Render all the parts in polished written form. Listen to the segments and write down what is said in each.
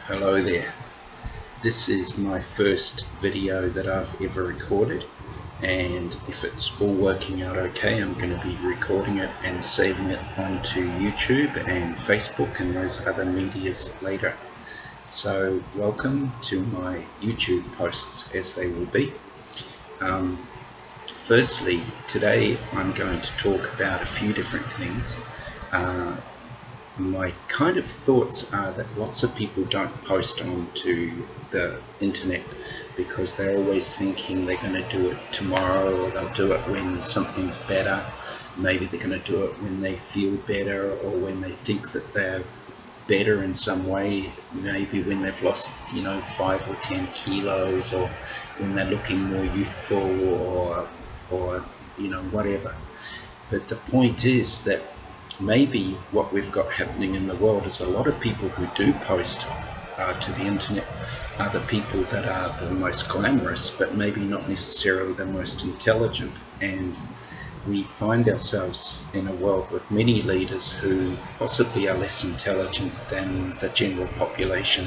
Hello there. This is my first video that I've ever recorded, and if it's all working out okay, I'm going to be recording it and saving it onto YouTube and Facebook and those other medias later. So welcome to my YouTube posts, as they will be. Firstly, today I'm going to talk about a few different things. My kind of thoughts are that lots of people don't post onto the internet because they're always thinking they're going to do it tomorrow, or they'll do it when something's better. Maybe they're going to do it when they feel better, or when they think that they're better in some way, maybe when they've lost 5 or 10 kilos, or when they're looking more youthful, or whatever. But the point is that maybe what we've got happening in the world is a lot of people who do post to the internet are the people that are the most glamorous, but maybe not necessarily the most intelligent. And we find ourselves in a world with many leaders who possibly are less intelligent than the general population.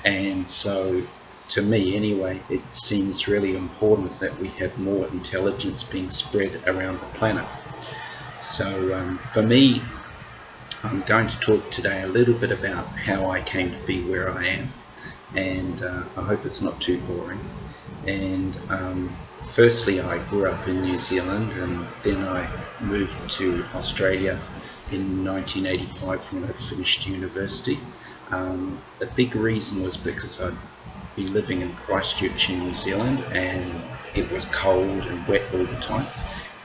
And so, to me anyway, it seems really important that we have more intelligence being spread around the planet. So for me, I'm going to talk today a little bit about how I came to be where I am, and I hope it's not too boring. And firstly, I grew up in New Zealand, and then I moved to Australia in 1985 when I'd finished university. A big reason was because I'd been living in Christchurch in New Zealand, and it was cold and wet all the time.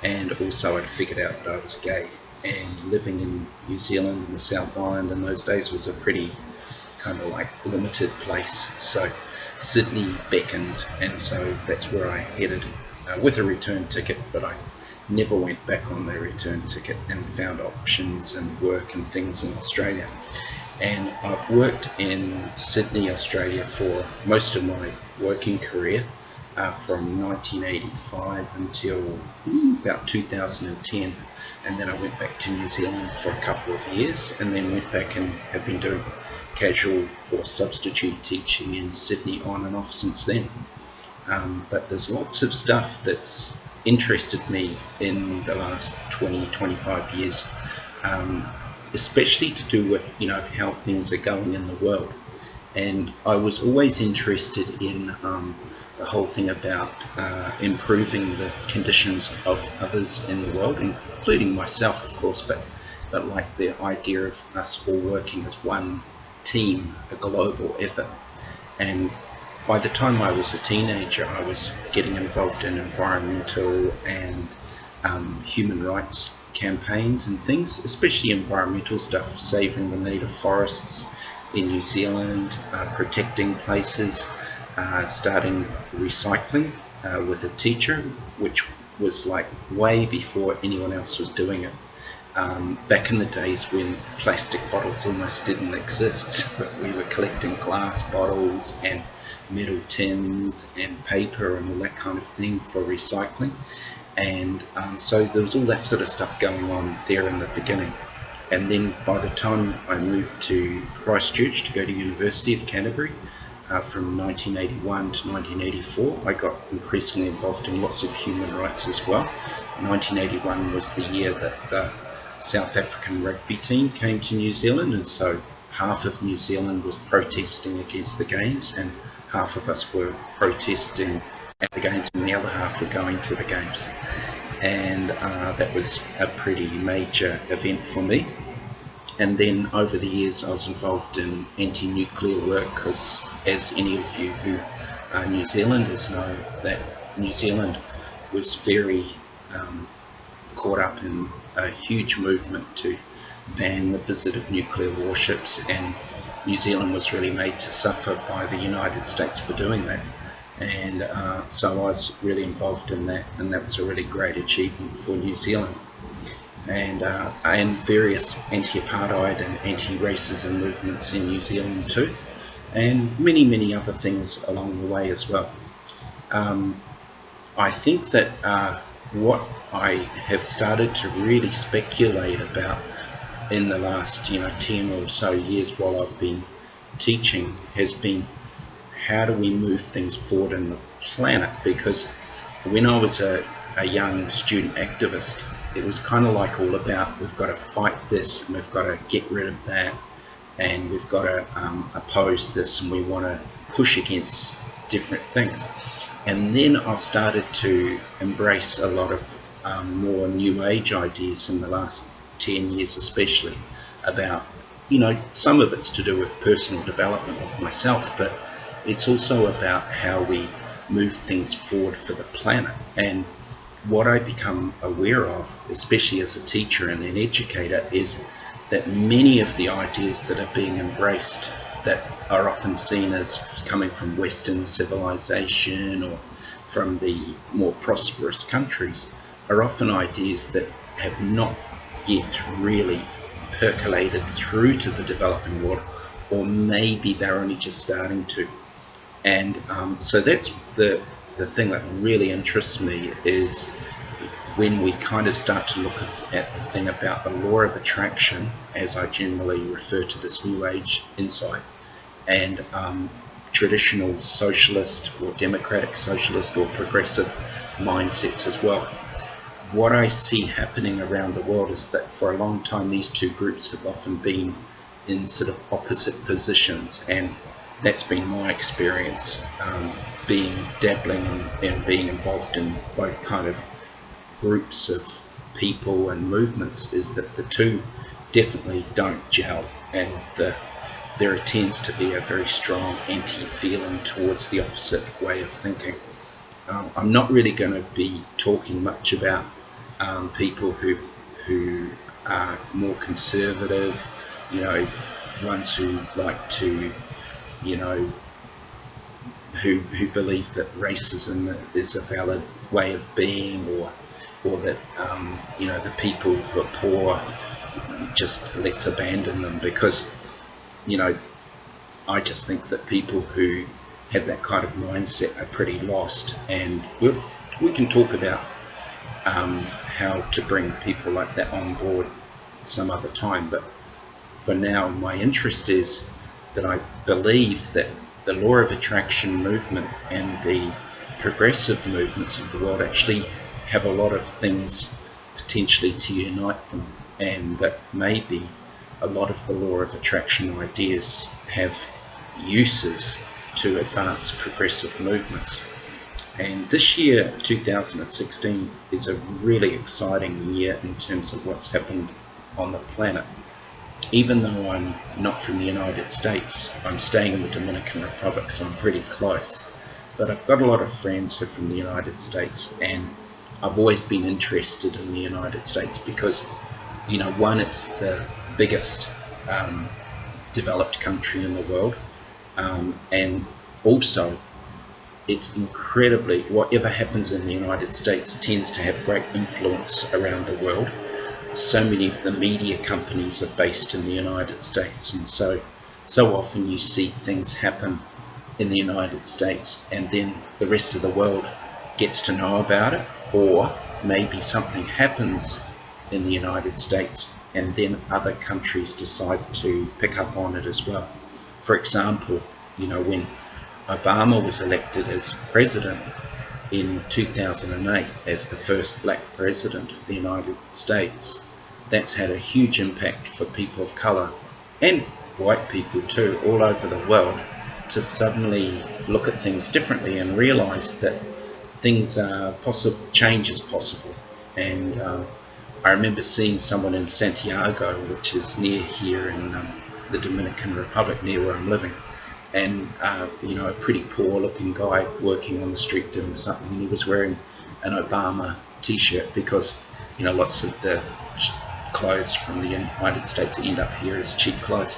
And also I'd figured out that I was gay, and living in New Zealand in the South Island in those days was a pretty kind of like limited place. So Sydney beckoned, and so that's where I headed with a return ticket, but I never went back on the return ticket and found options and work and things in Australia. And I've worked in Sydney, Australia for most of my working career. From 1985 until about 2010, and then I went back to New Zealand for a couple of years, and then went back and have been doing casual or substitute teaching in Sydney on and off since then. But there's lots of stuff that's interested me in the last 20-25 years, especially to do with how things are going in the world. And I was always interested in the whole thing about improving the conditions of others in the world, including myself, of course, but like the idea of us all working as one team, a global effort. And by the time I was a teenager, I was getting involved in environmental and human rights campaigns and things, especially environmental stuff, saving the native forests in New Zealand, protecting places, starting recycling with a teacher, which was like way before anyone else was doing it. Back in the days when plastic bottles almost didn't exist, but we were collecting glass bottles and metal tins and paper and all that kind of thing for recycling. And so there was all that sort of stuff going on there in the beginning. And then by the time I moved to Christchurch to go to University of Canterbury, from 1981 to 1984, I got increasingly involved in lots of human rights as well. 1981 was the year that the South African rugby team came to New Zealand, and so half of New Zealand was protesting against the games, and half of us were protesting at the games, and the other half were going to the games. And that was a pretty major event for me. And then over the years I was involved in anti-nuclear work, because as any of you who are New Zealanders know, that New Zealand was very caught up in a huge movement to ban the visit of nuclear warships, and New Zealand was really made to suffer by the United States for doing that. And so I was really involved in that, and that was a really great achievement for New Zealand. And various anti-apartheid and anti-racism movements in New Zealand too, and many other things along the way as well. I think that what I have started to really speculate about in the last 10 or so years while I've been teaching has been, how do we move things forward in the planet? Because when I was a young student activist, it was kind of like all about, we've got to fight this and we've got to get rid of that, and we've got to oppose this, and we want to push against different things. And then I've started to embrace a lot of more new age ideas in the last 10 years especially, about, you know, some of it's to do with personal development of myself, but it's also about how we move things forward for the planet. And what I become aware of, especially as a teacher and an educator, is that many of the ideas that are being embraced, that are often seen as coming from Western civilization or from the more prosperous countries, are often ideas that have not yet really percolated through to the developing world, or maybe they're only just starting to. And so that's the thing that really interests me, is when we kind of start to look at the thing about the law of attraction, as I generally refer to this new age insight, and traditional socialist or democratic socialist or progressive mindsets as well. What I see happening around the world is that for a long time these two groups have often been in sort of opposite positions, and that's been my experience, dabbling and being involved in both kind of groups of people and movements, is that the two definitely don't gel, and there tends to be a very strong anti-feeling towards the opposite way of thinking. I'm not really going to be talking much about people who are more conservative, you know, ones who like to, you know, who believe that racism is a valid way of being, or that you know, the people who are poor, just let's abandon them, because, you know, I just think that people who have that kind of mindset are pretty lost, and we can talk about how to bring people like that on board some other time. But for now, my interest is that I believe that the law of attraction movement and the progressive movements of the world actually have a lot of things potentially to unite them, and that maybe a lot of the law of attraction ideas have uses to advance progressive movements. And this year, 2016, is a really exciting year in terms of what's happened on the planet. Even though I'm not from the United States, I'm staying in the Dominican Republic, so I'm pretty close. But I've got a lot of friends who are from the United States, and I've always been interested in the United States because, you know, one, it's the biggest developed country in the world, and also it's incredibly, whatever happens in the United States tends to have great influence around the world. So many of the media companies are based in the United States, and so often you see things happen in the United States and then the rest of the world gets to know about it, or maybe something happens in the United States and then other countries decide to pick up on it as well. For example, you know, when Obama was elected as president in 2008 as the first black president of the United States, that's had a huge impact for people of color and white people too all over the world to suddenly look at things differently and realize that things are possible, change is possible. And I remember seeing someone in Santiago, which is near here in the Dominican Republic, near where I'm living, and you know, a pretty poor looking guy working on the street doing something, and he was wearing an Obama t-shirt, because, you know, lots of the clothes from the United States end up here as cheap clothes.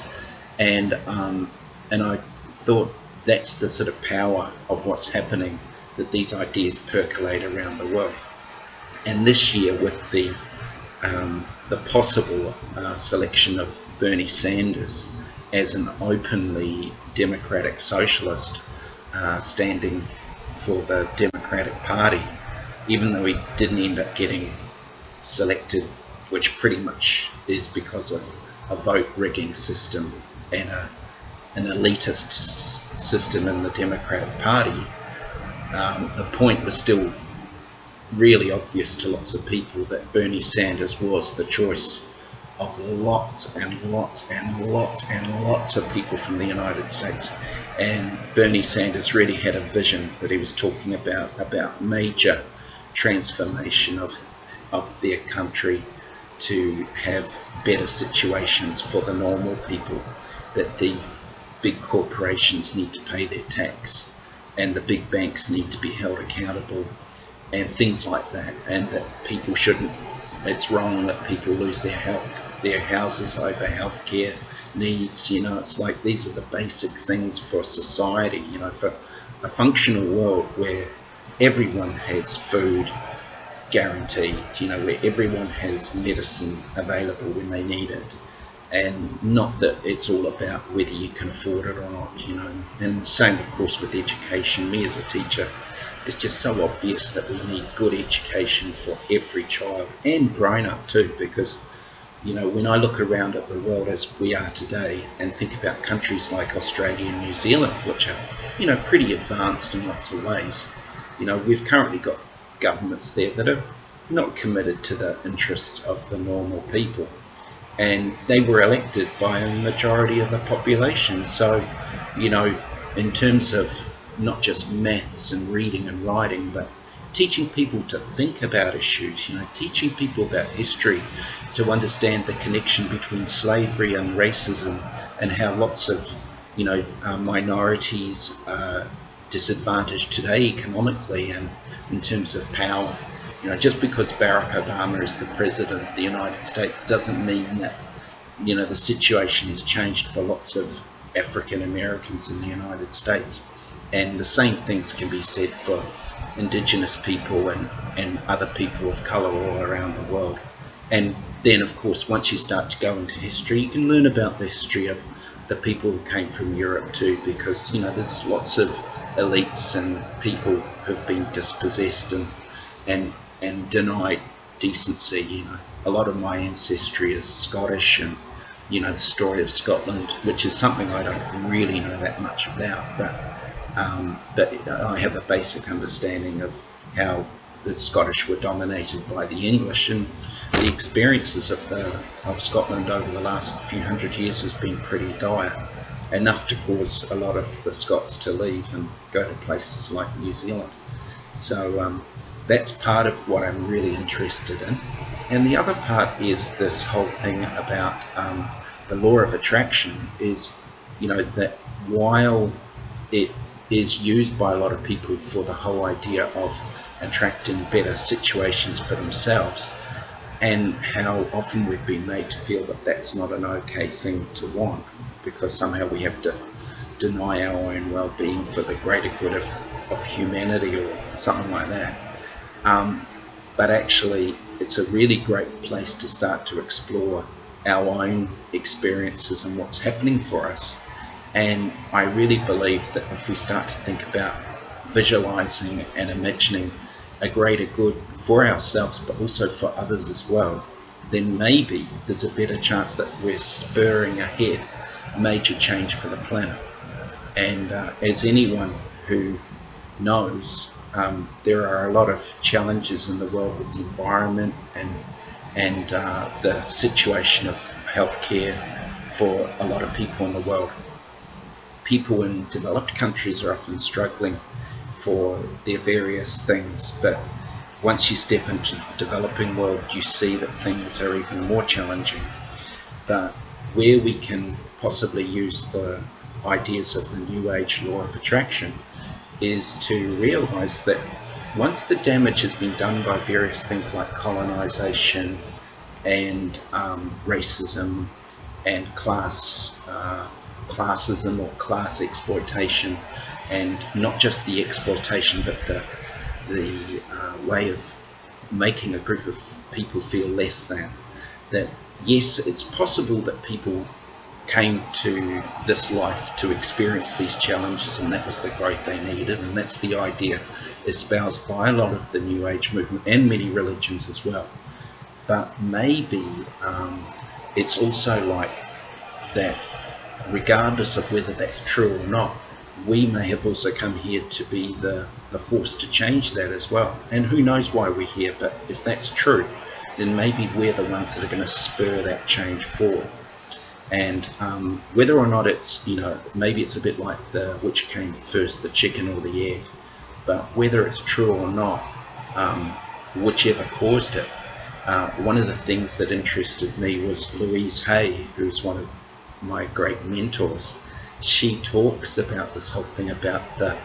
And I thought that's the sort of power of what's happening, that these ideas percolate around the world. And this year, with the possible selection of Bernie Sanders as an openly democratic socialist, standing for the Democratic Party, even though he didn't end up getting selected, which pretty much is because of a vote rigging system and an elitist system in the Democratic Party, the point was still really obvious to lots of people that Bernie Sanders was the choice of lots and lots and lots and lots of people from the United States. And Bernie Sanders really had a vision that he was talking about major transformation of their country to have better situations for the normal people, that the big corporations need to pay their tax and the big banks need to be held accountable and things like that, and that people shouldn't, it's wrong that people lose their houses over healthcare needs. You know, it's like these are the basic things for society, you know, for a functional world where everyone has food guaranteed, you know, where everyone has medicine available when they need it, and not that it's all about whether you can afford it or not, you know. And the same, of course, with education. Me as a teacher, it's just so obvious that we need good education for every child and grown up too, because, you know, when I look around at the world as we are today and think about countries like Australia and New Zealand, which are, you know, pretty advanced in lots of ways, you know, we've currently got governments there that are not committed to the interests of the normal people, and they were elected by a majority of the population. So, you know, in terms of not just maths and reading and writing, but teaching people to think about issues, you know, teaching people about history, to understand the connection between slavery and racism, and how lots of, you know, minorities are disadvantaged today economically and in terms of power. You know, just because Barack Obama is the president of the United States doesn't mean that, you know, the situation has changed for lots of African Americans in the United States. And the same things can be said for Indigenous people and other people of colour all around the world. And then, of course, once you start to go into history, you can learn about the history of the people who came from Europe too, because, you know, there's lots of elites and people who've been dispossessed and denied decency. You know, a lot of my ancestry is Scottish, and, you know, the story of Scotland, which is something I don't really know that much about, but I have a basic understanding of how the Scottish were dominated by the English, and the experiences of Scotland over the last few hundred years has been pretty dire, enough to cause a lot of the Scots to leave and go to places like New Zealand. So that's part of what I'm really interested in. And the other part is this whole thing about the law of attraction, is, you know, that while it is used by a lot of people for the whole idea of attracting better situations for themselves, and how often we've been made to feel that that's not an okay thing to want, because somehow we have to deny our own well-being for the greater good of humanity or something like that. But actually, it's a really great place to start to explore our own experiences and what's happening for us. And I really believe that if we start to think about visualizing and imagining a greater good for ourselves, but also for others as well, then maybe there's a better chance that we're spurring ahead major change for the planet. And as anyone who knows, there are a lot of challenges in the world with the environment and the situation of healthcare for a lot of people in the world. People in developed countries are often struggling for their various things, but once you step into the developing world, you see that things are even more challenging. But where we can possibly use the ideas of the New Age law of attraction is to realize that once the damage has been done by various things like colonization and racism and classism or class exploitation, and not just the exploitation but the way of making a group of people feel less than, that yes, it's possible that people came to this life to experience these challenges and that was the growth they needed, and that's the idea espoused by a lot of the New Age movement and many religions as well. But maybe it's also like that regardless of whether that's true or not, we may have also come here to be the force to change that as well. And who knows why we're here, but if that's true, then maybe we're the ones that are going to spur that change forward. And whether or not it's, maybe it's a bit like the which came first, the chicken or the egg, but whether it's true or not, whichever caused it, one of the things that interested me was Louise Hay, who's one of my great mentors. She talks about this whole thing about the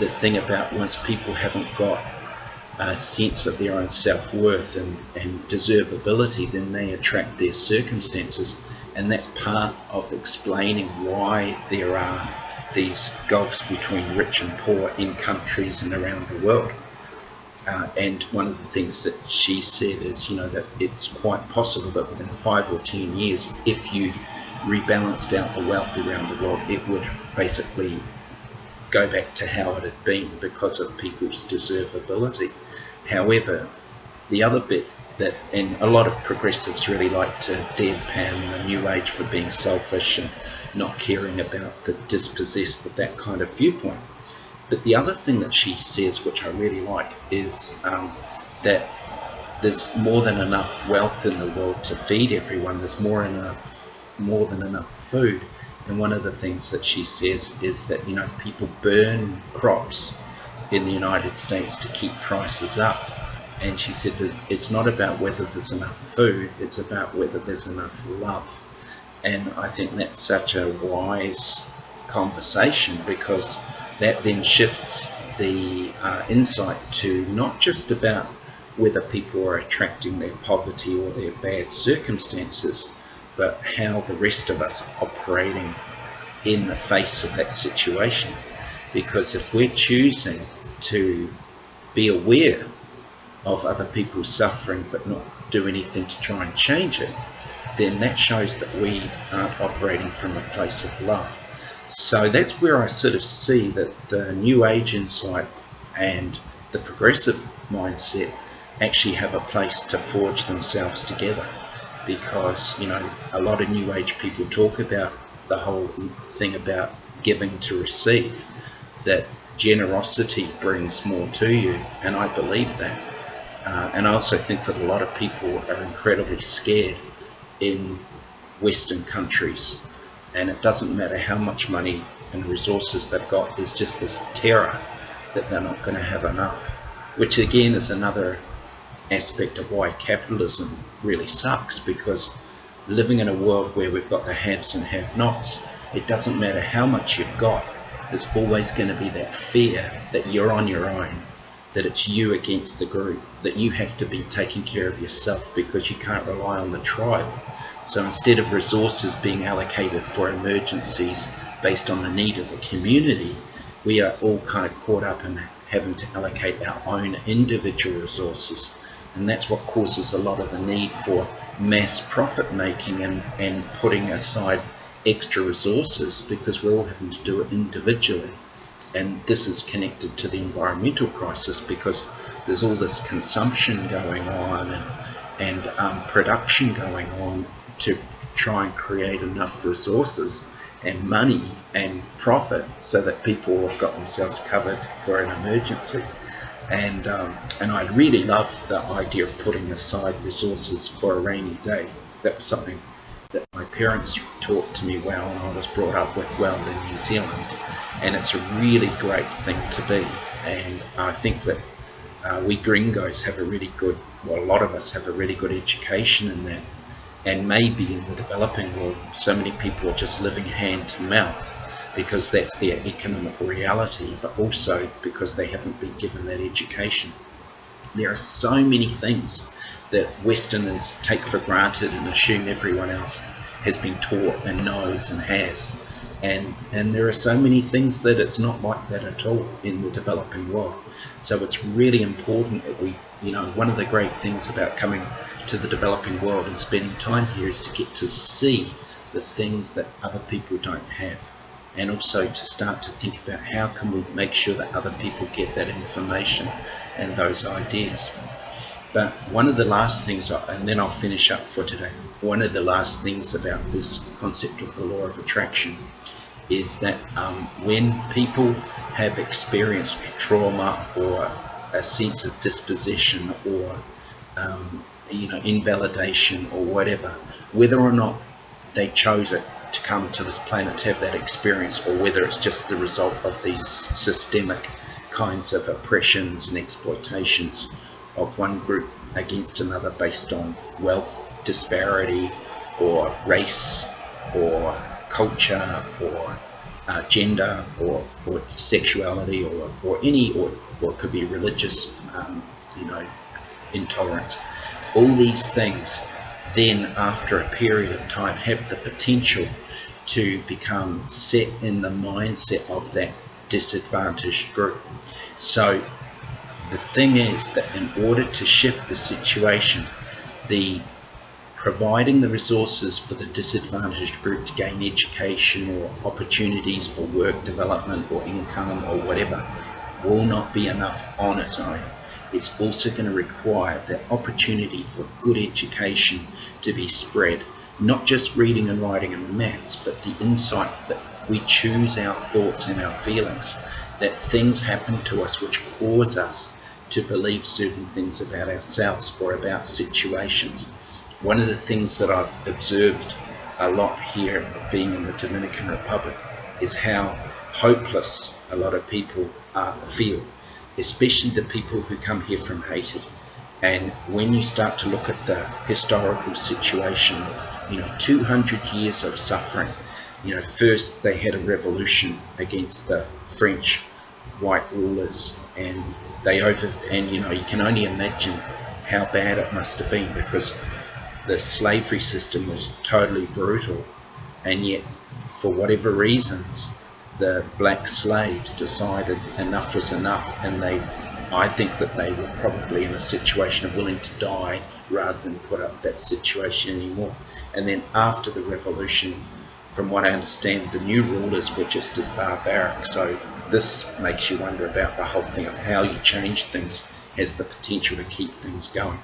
thing about once people haven't got a sense of their own self-worth and deservability, then they attract their circumstances, and that's part of explaining why there are these gulfs between rich and poor in countries and around the world. And one of the things that she said is, that it's quite possible that within 5 or 10 years, if you rebalanced out the wealth around the world, it would basically go back to how it had been because of people's deservability. However, the other bit that, and a lot of progressives really like to deadpan the New Age for being selfish and not caring about the dispossessed with that kind of viewpoint. But the other thing that she says, which I really like, is that there's more than enough wealth in the world to feed everyone. There's more than enough food. And one of the things that she says is that, people burn crops in the United States to keep prices up. And she said that it's not about whether there's enough food, it's about whether there's enough love. And I think that's such a wise conversation, because that then shifts the insight to not just about whether people are attracting their poverty or their bad circumstances, but how the rest of us are operating in the face of that situation. Because if we're choosing to be aware of other people's suffering but not do anything to try and change it, then that shows that we aren't operating from a place of love. So that's where I sort of see that the New Age insight and the progressive mindset actually have a place to forge themselves together. Because, a lot of New Age people talk about the whole thing about giving to receive, that generosity brings more to you, and I believe that. And I also think that a lot of people are incredibly scared in Western countries, and it doesn't matter how much money and resources they've got, there's just this terror that they're not going to have enough, which again is another aspect of why capitalism really sucks, because living in a world where we've got the haves and have-nots, it doesn't matter how much you've got, there's always going to be that fear that you're on your own, that it's you against the group, that you have to be taking care of yourself because you can't rely on the tribe. So instead of resources being allocated for emergencies based on the need of the community, we are all kind of caught up in having to allocate our own individual resources. And that's what causes a lot of the need for mass profit making and putting aside extra resources, because we're all having to do it individually. And this is connected to the environmental crisis, because there's all this consumption going on and production going on to try and create enough resources and money and profit so that people have got themselves covered for an emergency. And I really love the idea of putting aside resources for a rainy day. That was something that my parents taught to me well, and I was brought up with well in New Zealand. And it's a really great thing to be. And I think that we gringos have a really good, well, a lot of us have a really good education in that. And maybe in the developing world, so many people are just living hand to mouth because that's their economic reality, but also because they haven't been given that education. There are so many things that Westerners take for granted and assume everyone else has been taught and knows and has. And there are so many things that it's not like that at all in the developing world. So it's really important that we, one of the great things about coming to the developing world and spending time here is to get to see the things that other people don't have, and also to start to think about how can we make sure that other people get that information and those ideas. But one of the last things, and then I'll finish up for today, one of the last things about this concept of the law of attraction is that when people have experienced trauma or a sense of dispossession or invalidation or whatever, whether or not they chose it to come to this planet to have that experience, or whether it's just the result of these systemic kinds of oppressions and exploitations of one group against another based on wealth disparity or race or culture or gender or sexuality or it could be religious intolerance. All these things then after a period of time have the potential to become set in the mindset of that disadvantaged group. So the thing is that in order to shift the situation, providing the resources for the disadvantaged group to gain education or opportunities for work development or income or whatever will not be enough on its own. It's also going to require that opportunity for good education to be spread, not just reading and writing and maths, but the insight that we choose our thoughts and our feelings, that things happen to us which cause us to believe certain things about ourselves or about situations. One of the things that I've observed a lot here, being in the Dominican Republic, is how hopeless a lot of people feel, especially the people who come here from Haiti. And when you start to look at the historical situation of 200 years of suffering, first they had a revolution against the French white rulers, and you can only imagine how bad it must have been, because the slavery system was totally brutal, and yet for whatever reasons the black slaves decided enough was enough, and I think that they were probably in a situation of willing to die rather than put up that situation anymore. And then after the revolution, from what I understand, the new rulers were just as barbaric. So this makes you wonder about the whole thing of how you change things has the potential to keep things going.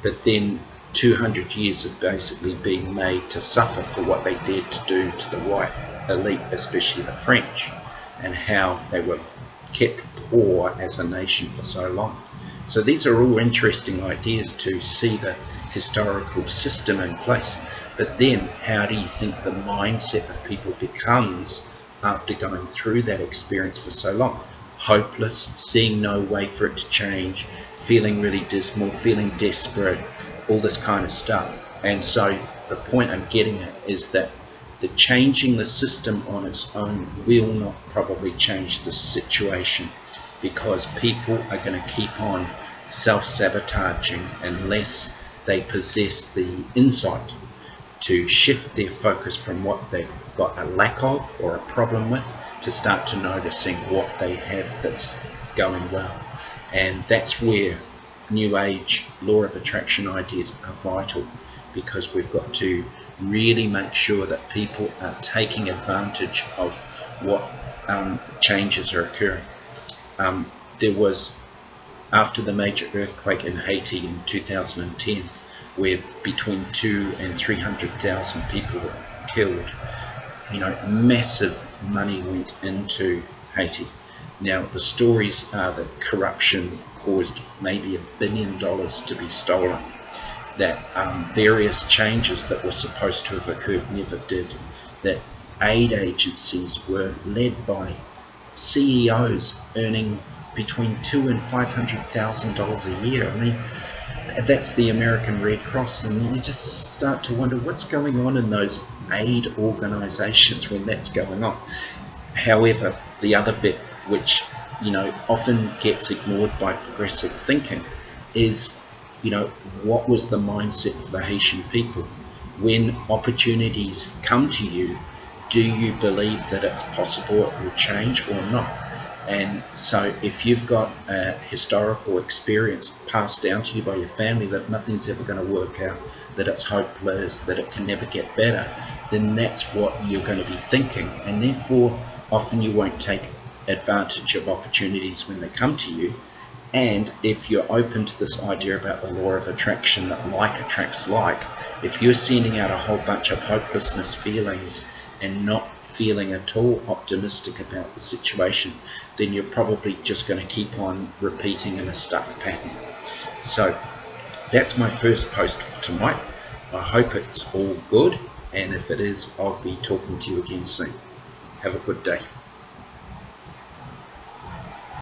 But then 200 years of basically being made to suffer for what they dared to do to the white elite, especially the French, and how they were kept poor as a nation for so long. So these are all interesting ideas to see the historical system in place. But then how do you think the mindset of people becomes after going through that experience for so long? Hopeless, seeing no way for it to change, feeling really dismal, feeling desperate, all this kind of stuff. And so the point I'm getting at is that the changing the system on its own will not probably change the situation, because people are going to keep on self-sabotaging unless they possess the insight to shift their focus from what they've got a lack of or a problem with to start to noticing what they have that's going well. And that's where New Age law of attraction ideas are vital, because we've got to really make sure that people are taking advantage of what changes are occurring. There was, after the major earthquake in Haiti in 2010, where between 200,000 and 300,000 people were killed, massive money went into Haiti. Now the stories are that corruption caused maybe $1 billion to be stolen, that various changes that were supposed to have occurred never did, that aid agencies were led by CEOs earning between $200,000 and $500,000 a year. I mean, that's the American Red Cross, and you just start to wonder what's going on in those aid organizations when that's going on. However, the other bit, which often gets ignored by progressive thinking, is what was the mindset of the Haitian people? When opportunities come to you, do you believe that it's possible it will change or not? And so if you've got a historical experience passed down to you by your family that nothing's ever going to work out, that it's hopeless, that it can never get better, then that's what you're going to be thinking, and therefore often you won't take advantage of opportunities when they come to you. And if you're open to this idea about the law of attraction, that like attracts like, if you're sending out a whole bunch of hopelessness feelings and not feeling at all optimistic about the situation, then you're probably just going to keep on repeating in a stuck pattern. So that's my first post for tonight. I hope it's all good, and if it is, I'll be talking to you again soon. Have a good day.